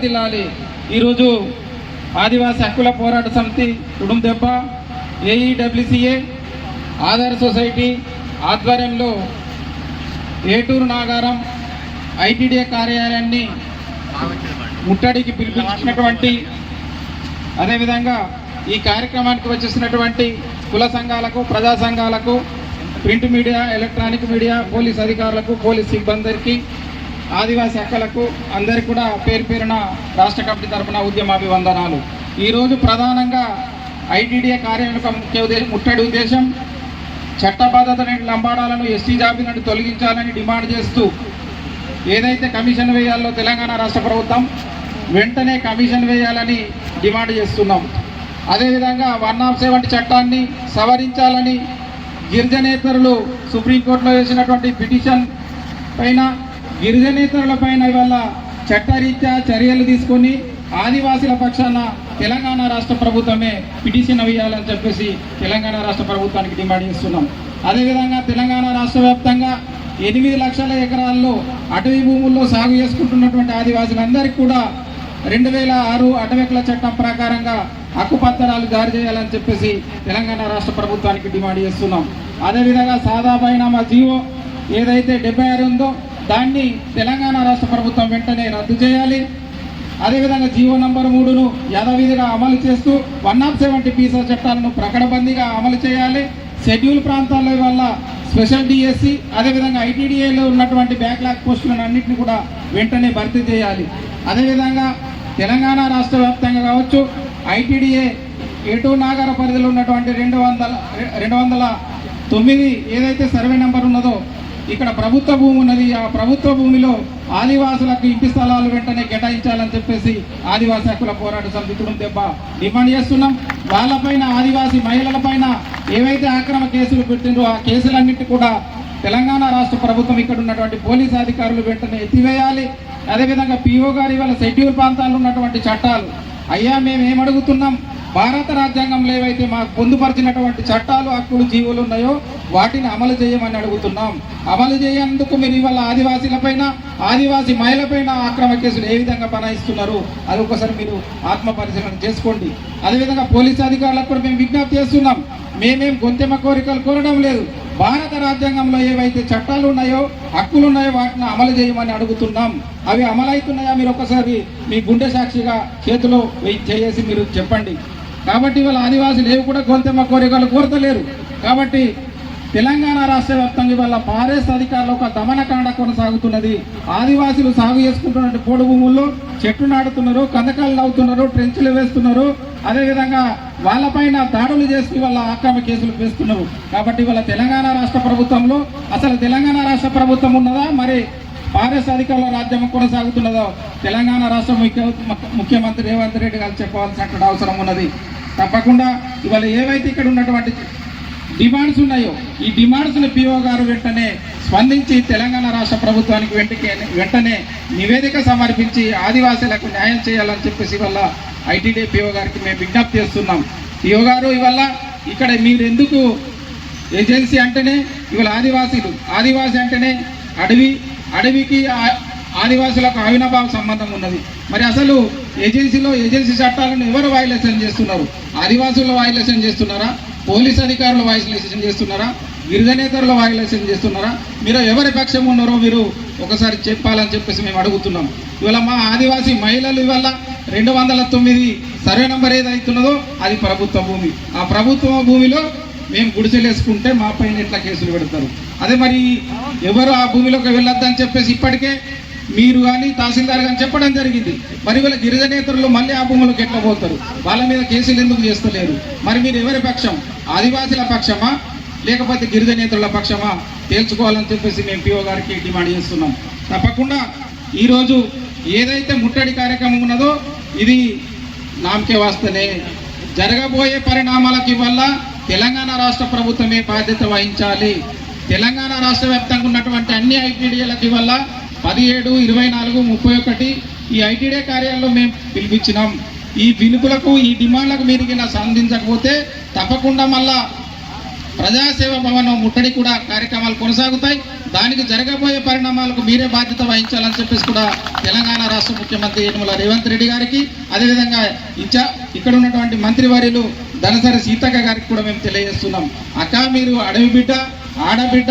వర్ధిల్లాలి. ఈరోజు ఆదివాసీ హక్కుల పోరాట సమితి కుటుంబెబ్బ ఏఈడబ్ల్యూసీఏ ఆధార్ సొసైటీ ఆధ్వర్యంలో ఏటూరు నాగారం ఐటీడీఏ కార్యాలయాన్ని ముట్టడికి పిలిపించినటువంటి, అదేవిధంగా ఈ కార్యక్రమానికి వచ్చేసినటువంటి కుల సంఘాలకు, ప్రజా సంఘాలకు, print media, electronic media, police అధికారులకు, పోలీస్ సిబ్బందికి, ఆదివాసీ హక్కులకు అందరికీ కూడా పేరు పేరున రాష్ట్ర కమిటీ తరఫున ఉద్యమాభివందనాలు. ఈరోజు ప్రధానంగా ఐటీడీఏ కార్యాలయం ముట్టడి ఉద్దేశం చట్టబద్ధత లేని లంబాడాలను ఎస్టీ జాబితా నుండి తొలగించాలని డిమాండ్ చేస్తూ ఏదైతే కమిషన్ వేయాలో తెలంగాణ రాష్ట్ర ప్రభుత్వం వెంటనే కమిషన్ వేయాలని డిమాండ్ చేస్తున్నాం. అదేవిధంగా 107 చట్టాన్ని సవరించాలని గిరిజనేతరులు సుప్రీంకోర్టులో వేసినటువంటి పిటిషన్ పైన గిరిజనేతరుల పైన ఇవాళ చట్టరీత్యా చర్యలు తీసుకొని ఆదివాసీల పక్షాన తెలంగాణ రాష్ట్ర ప్రభుత్వమే పిటిషన్ వేయాలని చెప్పేసి తెలంగాణ రాష్ట్ర ప్రభుత్వానికి డిమాండ్ చేస్తున్నాం. అదేవిధంగా తెలంగాణ రాష్ట్ర వ్యాప్తంగా 8 లక్షల ఎకరాల్లో అటవీ భూముల్లో సాగు చేసుకుంటున్నటువంటి ఆదివాసులందరికీ కూడా 2006 అటవీ హక్కుల చట్టం ప్రకారంగా హక్కుపత్రాలు జారీ చేయాలని చెప్పేసి తెలంగాణ రాష్ట్ర ప్రభుత్వానికి డిమాండ్ చేస్తున్నాం. అదేవిధంగా సాదా బైనామా జీవో ఏదైతే 76 ఉందో దాన్ని తెలంగాణ రాష్ట్ర ప్రభుత్వం వెంటనే రద్దు చేయాలి. అదేవిధంగా జీవో నంబర్ 3ను యథావిధిగా అమలు చేస్తూ 170 పీసా చట్టాలను ప్రకటబందీగా అమలు చేయాలి. షెడ్యూల్ ప్రాంతాల్లో వల్ల స్పెషల్ డిఎస్సి, అదేవిధంగా ఐటీడీఏలో ఉన్నటువంటి బ్యాక్లాగ్ పోస్టులను అన్నింటినీ కూడా వెంటనే భర్తీ చేయాలి. అదేవిధంగా తెలంగాణ రాష్ట్ర వ్యాప్తంగా కావచ్చు ఐటీడీఏ ఏటూరు నాగార పరిధిలో ఉన్నటువంటి 209 ఏదైతే సర్వే నెంబర్ ఉన్నదో ఇక్కడ ప్రభుత్వ భూమి ఉన్నది. ఆ ప్రభుత్వ భూమిలో ఆదివాసులకు ఇంటి స్థలాలు వెంటనే కేటాయించాలని చెప్పేసి ఆదివాసీ హక్కుల పోరాట సమితి కుటుంబెబ్బ డిమాండ్ చేస్తున్నాం. వాళ్ళపైన, ఆదివాసీ మహిళలపైన ఏవైతే ఆక్రమ కేసులు పెట్టిందో ఆ కేసులన్నింటి కూడా తెలంగాణ రాష్ట్ర ప్రభుత్వం ఇక్కడ ఉన్నటువంటి పోలీసు అధికారులు వెంటనే ఎత్తివేయాలి. అదేవిధంగా పిఓ గారు ఇవాళ షెడ్యూల్ ప్రాంతాల్లో ఉన్నటువంటి చట్టాలు, అయ్యా మేము ఏమడుగుతున్నాం, భారత రాజ్యాంగంలో ఏవైతే మాకు పొందుపరిచినటువంటి చట్టాలు, హక్కులు, జీవులు ఉన్నాయో వాటిని అమలు చేయమని అడుగుతున్నాం. అమలు చేయేందుకు మీరు ఇవాళ ఆదివాసీలపైన, ఆదివాసీ మహిళలపైన ఆక్రమ కేసులు ఏ విధంగా బనాయిస్తున్నారు అది ఒకసారి మీరు ఆత్మ పరిశీలన చేసుకోండి. అదేవిధంగా పోలీసు అధికారులకు కూడా మేము విజ్ఞప్తి చేస్తున్నాం, మేమేం గొంతెమ్మ కోరికలు కోరడం లేదు. భారత రాజ్యాంగంలో ఏవైతే చట్టాలు ఉన్నాయో, హక్కులు ఉన్నాయో వాటిని అమలు చేయమని అడుగుతున్నాం. అవి అమలవుతున్నాయా మీరు ఒకసారి మీ గుండె సాక్షిగా చేతిలో చేసి మీరు చెప్పండి. కాబట్టి ఇవాళ ఆదివాసులు ఏవి కూడా గొంతెమ్మ కోరికలు కోరతలేరు. కాబట్టి తెలంగాణ రాష్ట్ర వ్యాప్తంగా ఇవాళ ఫారెస్ట్ అధికారులు ఒక దమనకాండ కొనసాగుతున్నది. ఆదివాసులు సాగు చేసుకుంటున్న పోడు భూముల్లో చెట్లు నాటుతున్నారు, కందకాలు నవ్వుతున్నారు, ట్రెంచ్లు వేస్తున్నారు. అదేవిధంగా వాళ్ళపైన దాడులు చేసి వాళ్ళ ఆక్రమ కేసులు వేస్తున్నారు. కాబట్టి ఇవాళ తెలంగాణ రాష్ట్ర ప్రభుత్వంలో అసలు తెలంగాణ రాష్ట్ర ప్రభుత్వం ఉన్నదా, మరి ఫారెస్ట్ అధికారుల రాజ్యం కొనసాగుతున్నదో తెలంగాణ రాష్ట్ర ముఖ్యమంత్రి రేవంత్ రెడ్డి గారు చెప్పాల్సినటువంటి అవసరం ఉన్నది. తప్పకుండా ఇవాళ ఏవైతే ఇక్కడ ఉన్నటువంటి డిమాండ్స్ ఉన్నాయో ఈ డిమాండ్స్ని పిఓ గారు వెంటనే స్పందించి తెలంగాణ రాష్ట్ర ప్రభుత్వానికి వెంటనే నివేదిక సమర్పించి ఆదివాసీలకు న్యాయం చేయాలని చెప్పేసి ఇవాళ ఐటీడీ పిఓ గారికి మేము విజ్ఞప్తి చేస్తున్నాం. పిఓ గారు ఇవాళ ఇక్కడ మీరు ఎందుకు ఏజెన్సీ అంటేనే ఇవాళ ఆదివాసీ అంటేనే అడవికి ఆదివాసులకు అవినాభావ సంబంధం ఉన్నది. మరి అసలు ఏజెన్సీ చట్టాలను ఎవరు వైలేషన్ చేస్తున్నారు? ఆదివాసులు వైలేషన్ చేస్తున్నారా? పోలీస్ అధికారులు వైలేషన్ చేస్తున్నారా? గిరిజనేతరులు వైలేషన్ చేస్తున్నారా? మీరు ఎవరి పక్షం ఉన్నారో మీరు ఒకసారి చెప్పాలని చెప్పేసి మేము అడుగుతున్నాం. ఇవాళ మా ఆదివాసీ మహిళలు ఇవాళ 209 సర్వే నెంబర్ ఏదైతున్నదో అది ప్రభుత్వ భూమి. ఆ ప్రభుత్వ భూమిలో మేము గుడిసెలేసుకుంటే మా పైన ఎట్లా కేసులు పెడతారు? అదే మరి ఎవరు ఆ భూమిలోకి వెళ్ళొద్దని చెప్పేసి ఇప్పటికే మీరు కానీ తహసీల్దార్ కానీ చెప్పడం జరిగింది. మరి వీళ్ళ గిరిజనేతరులు మళ్ళీ ఆ భూములకు ఎట్లా పోతారు? వాళ్ళ మీద కేసులు ఎందుకు చేస్తలేరు? మరి మీరు ఎవరి పక్షం? ఆదివాసీల పక్షమా లేకపోతే గిరిజనేతరుల పక్షమా తేల్చుకోవాలని చెప్పేసి మేము పిఓ గారికి డిమాండ్ చేస్తున్నాం. తప్పకుండా ఈరోజు ఏదైతే ముట్టడి కార్యక్రమం ఉన్నదో ఇది నామకే వాస్తనే. జరగబోయే పరిణామాలకి వల్ల తెలంగాణ రాష్ట్ర ప్రభుత్వమే బాధ్యత వహించాలి. తెలంగాణ రాష్ట్ర వ్యాప్తంగా ఉన్నటువంటి అన్ని ఐటీడీఏలకి వల్ల 17, 24, 31 ఈ ఐటీడీ కార్యాలయంలో మేము పిలిపించినాం. ఈ పిలుపులకు, ఈ డిమాండ్లకు మీరు ఇలా సంధించకపోతే తప్పకుండా మళ్ళా ప్రజాసేవ భవనం ముట్టడి కూడా కార్యక్రమాలు కొనసాగుతాయి. దానికి జరగబోయే పరిణామాలకు మీరే బాధ్యత వహించాలని చెప్పేసి కూడా తెలంగాణ రాష్ట్ర ముఖ్యమంత్రి యనమల రేవంత్ రెడ్డి గారికి, అదేవిధంగా ఇక్కడ ఉన్నటువంటి మంత్రివర్యులు ధనసరి సీతక్క గారికి కూడా మేము తెలియజేస్తున్నాం. అక్క, మీరు అడవి బిడ్డ, ఆడబిడ్డ,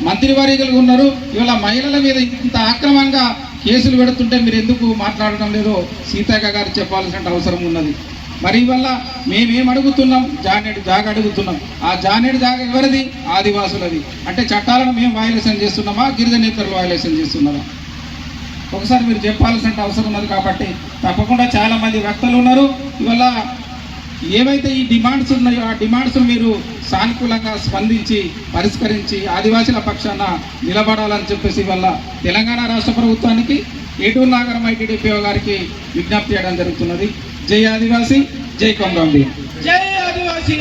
మంత్రివర్యులు ఉన్నారు. ఇవాళ మహిళల మీద ఇంత ఆక్రమంగా కేసులు పెడుతుంటే మీరు ఎందుకు మాట్లాడడం లేదో సీతక్క గారు చెప్పాల్సిన అవసరం ఉన్నది. మరి ఇవల్ల మేమేం అడుగుతున్నాం? జానేడు జాగ అడుగుతున్నాం. ఆ జానేడు జాగ ఎవరిది? ఆదివాసులది. అంటే చట్టాలను మేము వయలేషన్ చేస్తున్నామా, గిరిజనేతరులు వయలేషన్ చేస్తున్నారా? ఒకసారి మీరు చెప్పాల్సిన అవసరం ఉన్నది. కాబట్టి తప్పకుండా చాలామంది వక్తలు ఉన్నారు. ఇవల్ల ఏవైతే ఈ డిమాండ్స్ ఉన్నాయో ఆ డిమాండ్స్ మీరు సానుకూలంగా స్పందించి పరిష్కరించి ఆదివాసీల పక్షాన నిలబడాలని చెప్పేసి వల్ల తెలంగాణ రాష్ట్ర ప్రభుత్వానికి ఏటూరు నాగరం ఐటీడీపీఓ గారికి విజ్ఞప్తి చేయడం జరుగుతున్నది. జై ఆదివాసీ, జై కొమరం భీమ్. జై ఆదివాసీ.